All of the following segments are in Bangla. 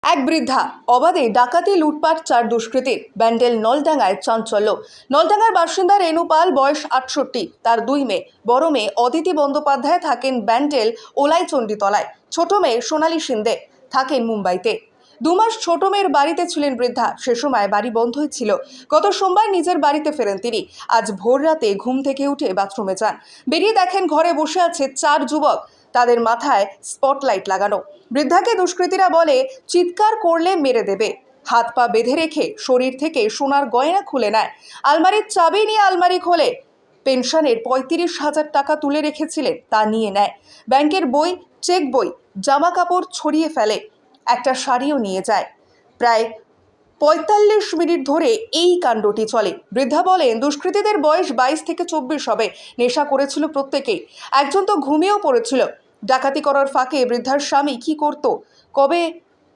এক বৃদ্ধা অবাধে ডাকাতি লুটপাট চার দুষ্কৃতীর ব্যান্ডেল নলডাঙ্গায় চাঞ্চল্য। নলডাঙ্গার বাসিন্দা রেণু পাল, বয়স ৬৮। তার দুই মেয়ে। বড় মেয়ে অদিতি বন্দ্যোপাধ্যায় থাকেন ব্যান্ডেল ওলাইচণ্ডীতলায়। ছোট মেয়ে সোনালী সিন্দে থাকেন মুম্বাইতে। ২ মাস ছোট মেয়ের বাড়িতে ছিলেন বৃদ্ধা। সে সময় বাড়ি বন্ধই ছিল। গত সোমবার নিজের বাড়িতে ফেরেন তিনি। আজ ভোর রাতে ঘুম থেকে উঠে বাথরুমে যান। বেরিয়ে দেখেন ঘরে বসে আছে ৪ যুবক। তাদের মাথায় স্পটলাইট লাগানো। বৃদ্ধাকে দুষ্কৃতীরা বলে চিৎকার করলে মেরে দেবে। হাত পা বেঁধে রেখে শরীর থেকে সোনার গয়না খুলে নেয়। আলমারির চাবি নিয়ে আলমারি খোলে। পেনশনের ৩৫,০০০ টাকা তুলে রেখেছিলেন তা নিয়ে নেয়। ব্যাংকের বই, চেক বই, জামা কাপড় ছড়িয়ে ফেলে। একটা শাড়িও নিয়ে যায়। প্রায় ৪৫ মিনিট ধরে এই কাণ্ডটি চলে। বৃদ্ধা বলেন, দুষ্কৃতীদের বয়স ২২ থেকে ২৪ হবে। নেশা করেছিল প্রত্যেকেই। একজন তো ঘুমিয়েও পড়েছিল। ডাকাতি করার ফাঁকে বৃদ্ধার স্বামী কি করত, কবে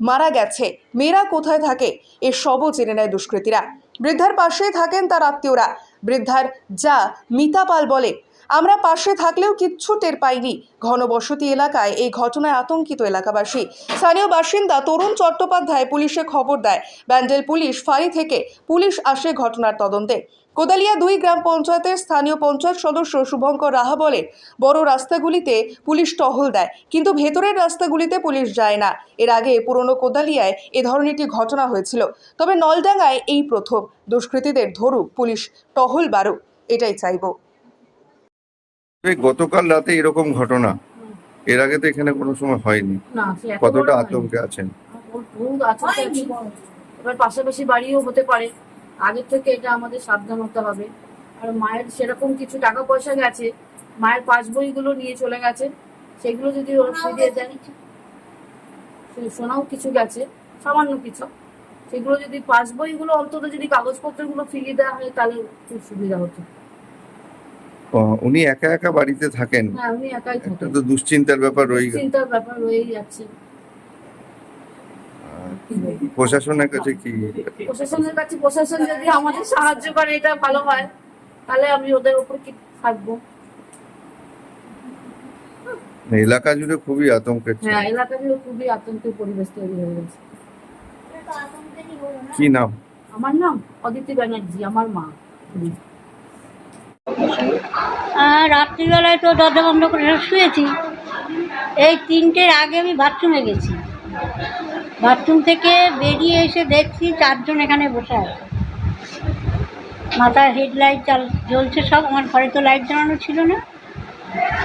মারা গেছে, মেয়েরা কোথায় থাকে, এসবও জেনে নেয় দুষ্কৃতীরা। বৃদ্ধার পাশেই থাকেন তার আত্মীয়রা। বৃদ্ধার যা মিতা পাল বলে, আমরা পাশে থাকলেও কিচ্ছু টের পাইনি। ঘনবসতি এলাকায় এই ঘটনায় আতঙ্কিত এলাকাবাসী। স্থানীয় বাসিন্দা তরুণ চট্টোপাধ্যায় পুলিশে খবর দেয়। ব্যান্ডেল পুলিশ ফাঁড়ি থেকে পুলিশ আসে ঘটনার তদন্তে। কোদালিয়া ২ গ্রাম পঞ্চায়েতের স্থানীয় পঞ্চায়েত সদস্য শুভঙ্কর রাহা বলেন, বড় রাস্তাগুলিতে পুলিশ টহল দেয়, কিন্তু ভেতরের রাস্তাগুলিতে পুলিশ যায় না। এর আগে পুরনো কোদালিয়ায় এ ধরনের একটি ঘটনা হয়েছিল। তবে নলডাঙ্গায় এই প্রথম। দুষ্কৃতীদের ধরুক, পুলিশ টহল বাড়ুক, এটাই চাইব। গতকাল রাতে এরকম ঘটনা এর আগে তো এখানে কোনো সময় হয়নি। কতটা আতঙ্কে আছেন? বহুত আতঙ্কে আছি। এবার পাশাপাশি বাড়িও হতে পারে, আগের থেকে এটা আমাদের সাবধান হতে হবে। আর মায়ের সেরকম কিছু টাকা পয়সা গেছে, মায়ের পাস বইগুলো নিয়ে চলে গেছে, সেগুলো যদি ওর ফিরিয়ে দেন, সোনাও কিছু গেছে, সামান্য কিছু, সেগুলো যদি পাস বইগুলো অন্তত যদি কাগজপত্রগুলো ফিরিয়ে দেওয়া হয় তাহলে খুব সুবিধা হতো। উনি একা একা বাড়িতে থাকেন? হ্যাঁ, উনি একাই থাকেন। তো দুশ্চিন্তার ব্যাপার চিন্তার ব্যাপার রয়েই যাচ্ছে। প্রশাসনের কাছে কি? প্রশাসন যদি আমাদের সাহায্য করে এটা ভালো হয়, তাহলে আমি ওদের উপর কি থাকবো। এলাকা জুড়ে খুবই আতঙ্কের। হ্যাঁ, এলাকা জুড়ে খুবই আতঙ্কের পরিবেশ তৈরি হয়ে গেছে। কি নাম? আমার নাম অদিতি ব্যানার্জি, আমার মা। রাত্রিবেলায় তো দরজা বন্ধ করে শুয়েছি। এই ৩টের আগে আমি বাথরুমে গেছি। বাথরুম থেকে বেরিয়ে এসে দেখছি ৪ জন এখানে বসে আছে। মাথায় হেডলাইট জ্বলছে সব। আমার ঘরে তো লাইট জ্বালানো ছিল না।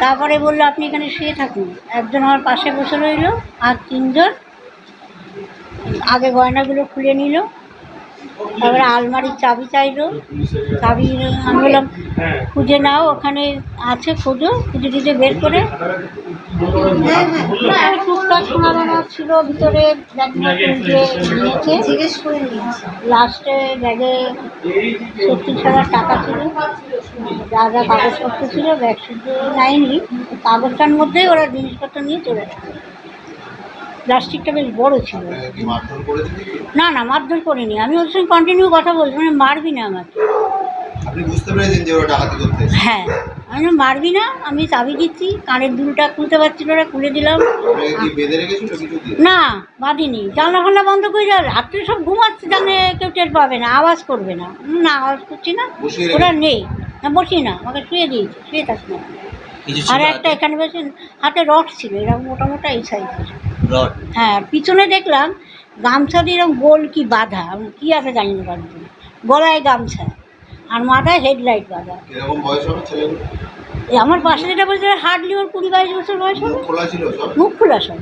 তারপরে বললো, আপনি এখানে শুয়ে থাকুন। একজন আমার পাশে বসে রইল, আর ৩ জন আগে গয়নাগুলো খুলে নিল। তারপরে আলমারির চাবি চাইলো। চাবি আমি বললাম, খুঁজে নাও, ওখানে আছে, খোঁজো। খুঁজে বের করে টুকটাক সোনা ছিল ভিতরে, জিজ্ঞেস করে নিয়েছে। লাস্টে ব্যাগে ৩০,০০০ টাকা ছিল, যা যা কাগজপত্র ছিল। ব্যাগ শুধু নেয়নি, কাগজটার মধ্যেই ওরা জিনিসপত্র নিয়ে চলে গেছে। প্লাস্টিকটা বেশ বড় ছিল। না না, মারধর করিনি। আমি ওর সঙ্গে কন্টিনিউ কথা বলছি, মানে মারবি না আমাকে। আপনি বুঝতে পেরেছেন যে ওরা ডাকাতি করতে এসেছে? হ্যাঁ, আমি মারবি না। আমি চাবি দিচ্ছি, কানের দুলটা খুলতে পারছিল না, খুলে দিলাম। না, বাঁধিনি। জানলা ফান্না বন্ধ করে যাও, রাত্রে সব ঘুমাচ্ছে, জানে কেউ টের পাবে না, আওয়াজ করবে না। না, আওয়াজ করছি না, ওরা নেই। না, বসি না, আমাকে শুয়ে দিয়েছি, শুয়ে থাক না। আর একটা এখানে বসে হাতে রড ছিল, এরকম মোটামোটা এই সাইজের। হ্যাঁ, পিছনে দেখলাম গামছা দিয়ে এরকম গোল কি বাঁধা, কি আছে জানি না, গলায় গামছা আর মাথায় হেডলাইট বাঁধা। আমার পাশে যেটা বলছে, হার্ডলি ওর ২০-২২ বছর বয়স হবে। মুখ খোলা সব,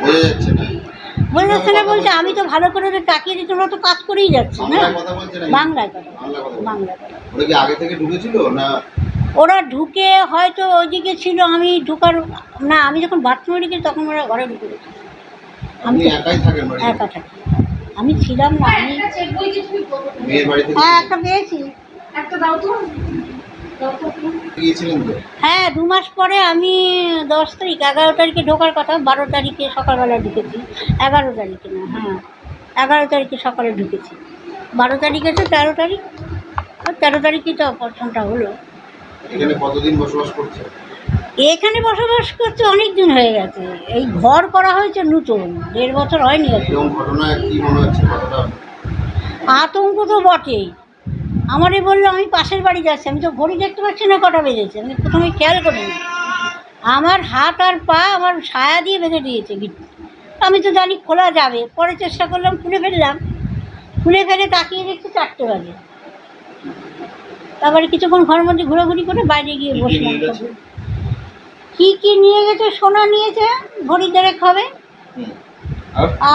বোঝা যাচ্ছে না। বলছে, আমি তো ভালো করে তাকিয়ে দিচ্ছি, ওরা তো কাজ করেই যাচ্ছে না। বাংলায় কথা, বাংলায় কথা। ওরা ঢুকে হয়তো ওইদিকে ছিল, আমি ঢুকার না। আমি যখন বাথরুমে ঢুকেছি তখন ওরা ঘরে ঢুকে গেছে। আমি একা থাকি, আমি ছিলাম না। আমি হ্যাঁ, একটা পেয়েছি। হ্যাঁ, ২ মাস পরে আমি ১০ তারিখ, ১১ তারিখে ঢোকার কথা। ১২ তারিখে সকালবেলা ঢুকেছি। ১১ তারিখে না, হ্যাঁ ১১ তারিখে সকালে ঢুকেছি। ১২ তারিখ আছে, ১৩ তারিখ, আর ১৩ তারিখই তো অপারেশনটা হলো। এখানে কতদিন বসবাস করছে? এখানে বসবাস করতে অনেক দিন হয়ে গেছে, এই ঘর করা হয়েছে নতুন, 1.5 বছর হয়নি আর কি। এরকম ঘটনা কি মনে হচ্ছে কতটা? আতঙ্ক তো বটেই। আমারে বললো আমি পাশের বাড়ি যাচ্ছি, আমি তো ঘড়ি দেখতে পাচ্ছি না কটা বেজেছে, আমি প্রথমে খেয়াল করিনি। আমার হাত আর পা আমার ছায়া দিয়ে বেঁধে দিয়েছে গিট। আমি তো জানি খোলা যাবে, পরে চেষ্টা করলাম, খুলে ফেললাম, খুলে ফেলে তাকিয়ে দেখছি 4টে বাজে। তারপরে কিছুক্ষণ ঘরের মধ্যে ঘোরাঘুরি করে বাইরে গিয়ে বসলাম। কি নিয়ে গেছে? সোনা নিয়েছে, ভরি 1.5 হবে,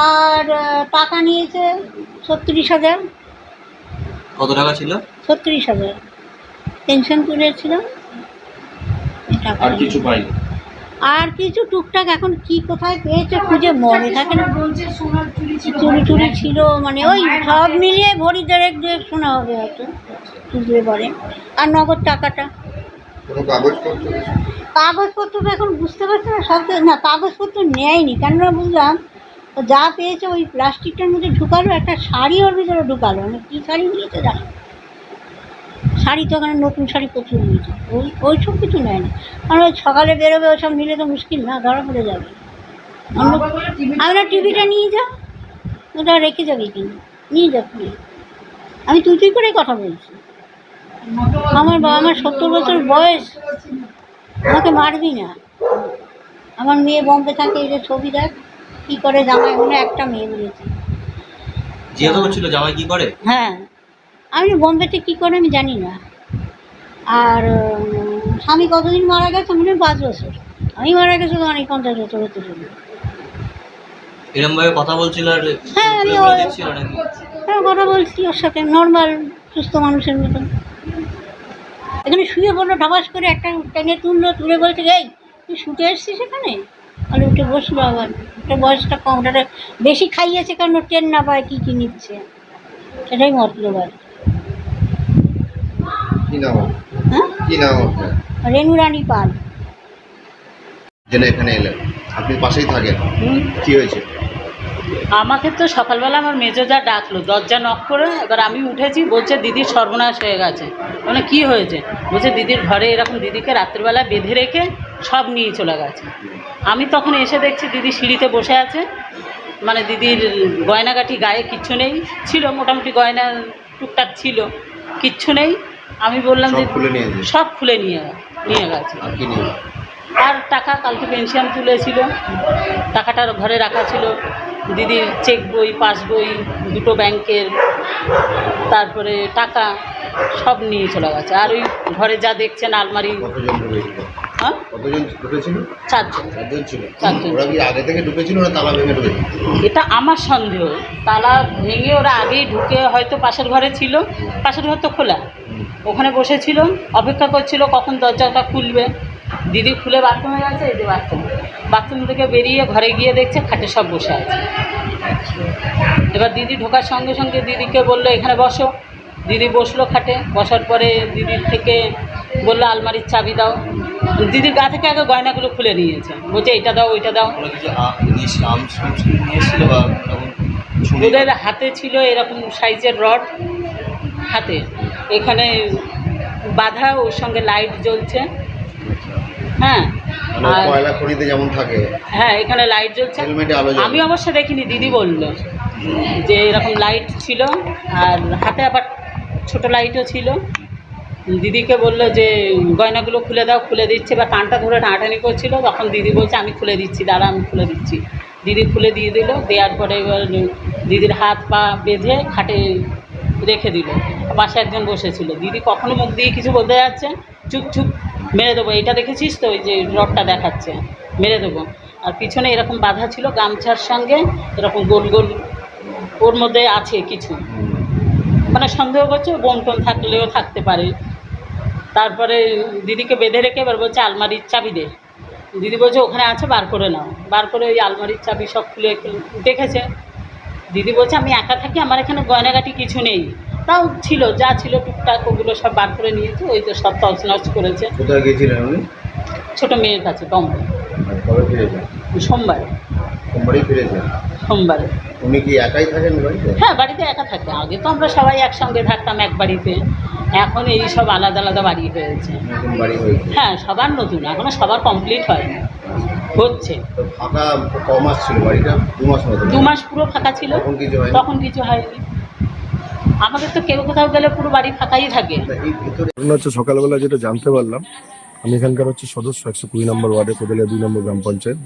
আর টাকা নিয়েছে 36,000। কত টাকা ছিল? 36,000 পেনশন তুলেছিলাম। আর কিছু পাইনি? আর কিছু টুকটাক এখন কি কোথায় পেয়েছে খুঁজে মনে থাকে না। চুরি ছিল, মানে ওই সব মিলিয়ে ভরি 1.5 শোনা হবে হয়তো তুলতে পারে। আর নগদ টাকাটা। কোনো কাগজপত্র? কাগজপত্র তো এখন বুঝতে পারছি না, সব না কাগজপত্র নেয়নি, কেননা বুঝলাম ও যা পেয়েছে ওই প্লাস্টিকটার মধ্যে ঢুকালো, একটা শাড়ি ওর ভিতরে ঢুকালো, মানে কী শাড়ি নিয়েছে জানো? শাড়ি তো ওখানে নতুন শাড়ি প্রচুর নিয়েছে, ওই সব কিছু নেয়নি। কারণ ওই সকালে বেরোবে, ওসব নিলে তো মুশকিল না, ধরা পড়ে যাবে। আমরা টিভিটা নিয়ে যা, ওটা রেখে যাবে কিনা, নিয়ে যা প্লিজ। আমি তুই করেই কথা বলছি। আমার 70 বছর বয়স, আমাকে মারবি না। আমার মেয়ে বম্বে থাকে, এই যে ছবি দেখ কী করে, জামাই মনে একটা মেয়ে বলেছে। জিজ্ঞাসা করছিল জামাই কি করে? হ্যাঁ, আমি বম্বেতে কী করে আমি জানি না। আর স্বামী কতদিন মারা গেছে? মনে হয় 5 বছর। আমি মারা গেছে তো অনেক 50 বছর হতে চলবে। এরকম ভাবে কথা বলছিল আর হ্যাঁ, আমি দেখছিল নাকি? হ্যাঁ, কথা বলছি ওর সাথে নর্মাল সুস্থ মানুষের মতন। এখানে শুয়ে পড়লো, ঢাবাস করে একটা টেনে তুললো, তুলে বলছে এই তুই শুতে এসছিস এখানে? আর উঠে বসলো। আবার ওটা বয়সটা কম, ওটা বেশি খাইয়েছে কারণ ও ট্রেন না পায় কী নিচ্ছে, সেটাই মতলব আর। কি নাম? হ্যাঁ, কি নাম আপনার? রেণু রানী পাল। যেন এখানে এলেন, আপনি পাশেই থাকেন, কি হয়েছে? আমাকে তো সকালবেলা আমার মেজোদা ডাকলো, দরজা নক করে। এবার আমি উঠেছি, বলছে দিদির সর্বনাশ হয়ে গেছে। মানে কি হয়েছে? বলছে দিদির ঘরে এরকম দিদিকে রাত্রিবেলা বেঁধে রেখে সব নিয়ে চলে গেছে। আমি তখন এসে দেখছি দিদি সিঁড়িতে বসে আছে, মানে দিদির গয়নাগাঠি গায়ে কিচ্ছু নেই, ছিল মোটামুটি গয়না টুকটাক ছিল, কিচ্ছু নেই। আমি বললাম যে সব খুলে নিয়ে গেছে। আর কি নিয়ে? আর টাকা, কালকে পেনশন তুলেছিল, টাকাটার ঘরে রাখা ছিল। দিদির চেক বই, পাসবই, 2টো ব্যাংকের, তারপরে টাকা সব নিয়ে চলে গেছে। আর ওই ঘরে যা দেখছেন আলমারি। কতজন ঢুকেছিল? হ্যাঁ, কতজন ঢুকেছিল? 4 জন। 4 জন ছিল। 4 জন। ওরা কি আগে থেকে ঢুকেছিল না তালা ভেঙে ঢুকেছিল? এটা আমার সন্দেহ। তালা ভেঙে ওরা আগেই ঢুকে হয়তো পাশের ঘরে ছিল, পাশের ঘর তো খোলা, ওখানে বসেছিল, অপেক্ষা করছিল কখন দরজাটা খুলবে। দিদি খুলে বাথরুমে গেছে, এই যে বাথরুম থেকে বেরিয়ে ঘরে গিয়ে দেখছে খাটে সব বসে আছে। এবার দিদি ঢোকার সঙ্গে সঙ্গে দিদিকে বললো এখানে বসো। দিদি বসলো খাটে, বসার পরে দিদির থেকে বললো আলমারির চাবি দাও। দিদির গা থেকে আগে গয়নাগুলো খুলে নিয়েছে, বলছে এইটা দাও ওইটা দাও। ওদের হাতে ছিল এরকম সাইজের রড হাতে, এখানে বাঁধা, ওর সঙ্গে লাইট জ্বলছে। হ্যাঁ, আর কয়লা খনিতে যেমন থাকে, হ্যাঁ এখানে লাইট জ্বলছে। আমি অবশ্য দেখিনি, দিদি বলল যে এরকম লাইট ছিল, আর হাতে আবার ছোট লাইটও ছিল। দিদিকে বললো যে গয়নাগুলো খুলে দাও, খুলে দিচ্ছে। বা কানটা ধরে টানাটানি করছিল, তখন দিদি বলছে আমি খুলে দিচ্ছি, দাঁড়া আমি খুলে দিচ্ছি। দিদি খুলে দিয়ে দিল, দেওয়ার পরে এবার দিদির হাত পা বেঁধে খাটে রেখে দিল। পাশে একজন বসেছিল, দিদি কখনো মুখ দিয়ে কিছু বলতে যাচ্ছে, চুপ চুপ মেরে দেবো, এটা দেখেছিস তো ওই যে রডটা দেখাচ্ছে, মেরে দেবো। আর পিছনে এরকম বাঁধা ছিল গামছার সঙ্গে, এরকম গোল গোল ওর মধ্যে আছে কিছু, মানে সন্দেহ করছে বোম টোম থাকলেও থাকতে পারে। তারপরে দিদিকে বেঁধে রেখে এবার বলছে আলমারির চাবি দে। দিদি বলছে ওখানে আছে, বার করে নাও। বার করে ওই আলমারির চাবি সব খুলে দেখেছে। দিদি বলছে আমি একা থাকি, আমার এখানে গয়নাগাটি কিছু নেই, তাও ছিল যা ছিল টুকটাক ওগুলো সব বার করে নিয়েছে। ওই তো সব তছনছ করেছে। কোথায় গিয়েছিলেন উনি? ছোটো মেয়ের কাছে বম্বে, কবে ফিরেছেন? সোমবার। সোমবারই ফিরেছেন? সোমবারে। উনি কি একাই থাকেন বাড়িতে? হ্যাঁ, বাড়িতে একা থাকে। আগে তো আমরা সবাই একসঙ্গে থাকতাম এক বাড়িতে, এখন এই সব আলাদা আলাদা বাড়ি হয়েছে। নতুন বাড়ি হয়েছে? হ্যাঁ, সবার নতুন, এখনো সবার কমপ্লিট হয়নি, হচ্ছে। তো ফাঁকা ক মাস ছিল বাড়িটা? 2 মাস মতো? 2 মাস পুরো ফাঁকা ছিল, তখন কিছু হয়নি? তখন কিছু হয়নি। আমাদের তো কেউ কোথাও গেলে পুরো বাড়ি ফাঁকাই থাকে। এই ভিতরে ঘটনা হচ্ছে সকালবেলা যেটা জানতে পারলাম, আমি এখানকার হচ্ছে সদস্য 120 নম্বর ওয়ার্ডে কোদালিয়া 2 নম্বর গ্রাম পঞ্চায়েত।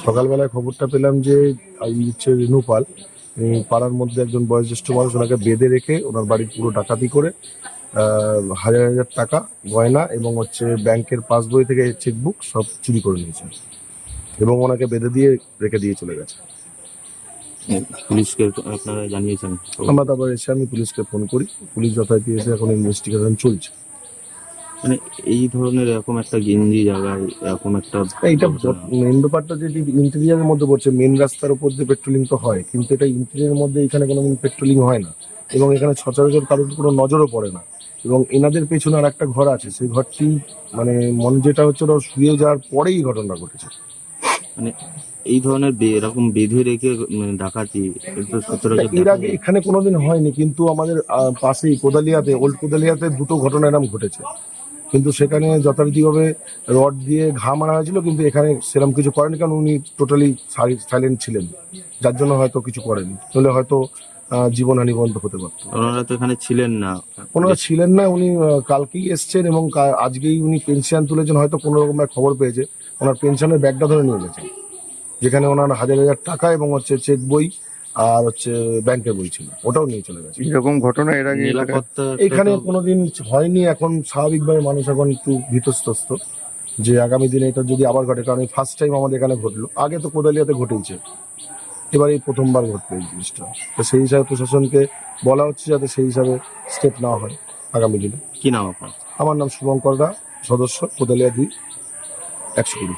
সকালবেলায় খবরটা পেলাম যে এই হচ্ছে রেনু পাল, পাড়ার মধ্যে একজন বয়োজ্যেষ্ঠ মানুষ, ওনাকে বেঁধে রেখে ওনার বাড়ির পুরো ডাকাতি করে হাজার হাজার টাকা, গয়না এবং হচ্ছে ব্যাংকের পাসবই থেকে চেকবুক সব চুরি করে নিয়েছে এবং ওনাকে বেঁধে দিয়ে রেখে দিয়ে চলে গেছে। পুলিশকে আপনারা জানিয়েছেন? আমরা তারপর এসে আমি পুলিশকে ফোন করি, পুলিশ যথারীতি এসে এখন ইনভেস্টিগেশন চলছে। মানে এই ধরনের এরকম একটা গেঞ্জি জায়গায় এরকম একটা এইটা মেন ব্যাপারটা যে ইন্টেরিয়ারের মধ্যে পড়ছে, মেন রাস্তার উপর দিয়ে পেট্রোলিং তো হয়, কিন্তু এটা ইন্টেরিয়ারের মধ্যে এখানে কোনো পেট্রোলিং হয় না এবং এখানে সচরাচর কারোর কোনো নজরও পড়ে না। এবং এনাদের পেছনে আর একটা ঘর আছে, সেই ঘরটি মানে যেটা হচ্ছে ওরা শুয়ে যাওয়ার পরেই ঘটনা ঘটেছে। মানে এই ধরনের এরকম বেঁধে রেখে ডাকাতি এটা সচরাচর এর আগে এখানে কোনোদিন হয়নি, কিন্তু আমাদের পাশেই কোদালিয়াতে, ওল্ড কোদালিয়াতে 2টো ঘটনা এরকম ঘটেছে, কিন্তু সেখানে যথারীতিভাবে রড দিয়ে ঘা মারা হয়েছিল, কিন্তু এখানে সেরকম কিছু করেনি, কারণ উনি টোটালি সাইলেন্ট ছিলেন, যার জন্য হয়তো কিছু করেনি, তাহলে হয়তো জীবনহানি পর্যন্ত হতে পারত। ওনারা তো এখানে ছিলেন না। ওনারা ছিলেন না, উনি কালকেই এসছেন এবং আজকেই উনি পেনশন তুলেছেন, হয়তো কোনো রকম খবর পেয়েছে, ওনার পেনশনের ব্যাগটা ধরে নিয়ে গেছেন, যেখানে ওনার হাজার হাজার টাকা এবং হচ্ছে চেক বই আর হচ্ছে ব্যাংকের বই ছিল, ওটাও নিয়ে চলে গেছে। এরকম ঘটনা এর আগে নিরাপত্তা এখানে কোনোদিন হয়নি, এখন স্বাভাবিকভাবে মানুষ এখন একটু ভীতস্ত্রস্ত যে আগামী দিনে এটা যদি আবার ঘটে, কারণ এই ফার্স্ট টাইম আমাদের এখানে ঘটলো, আগে তো কোদালিয়াতে ঘটেছে, এবার এই প্রথমবার ঘটলো এই জিনিসটা। তো সেই হিসাবে প্রশাসনকে বলা হচ্ছে যাতে সেই হিসাবে স্টেপ নেওয়া হয় আগামী দিনে। কি নাম আপনার? আমার নাম শুভঙ্কর দা, সদস্য কোদালিয়া 2 120।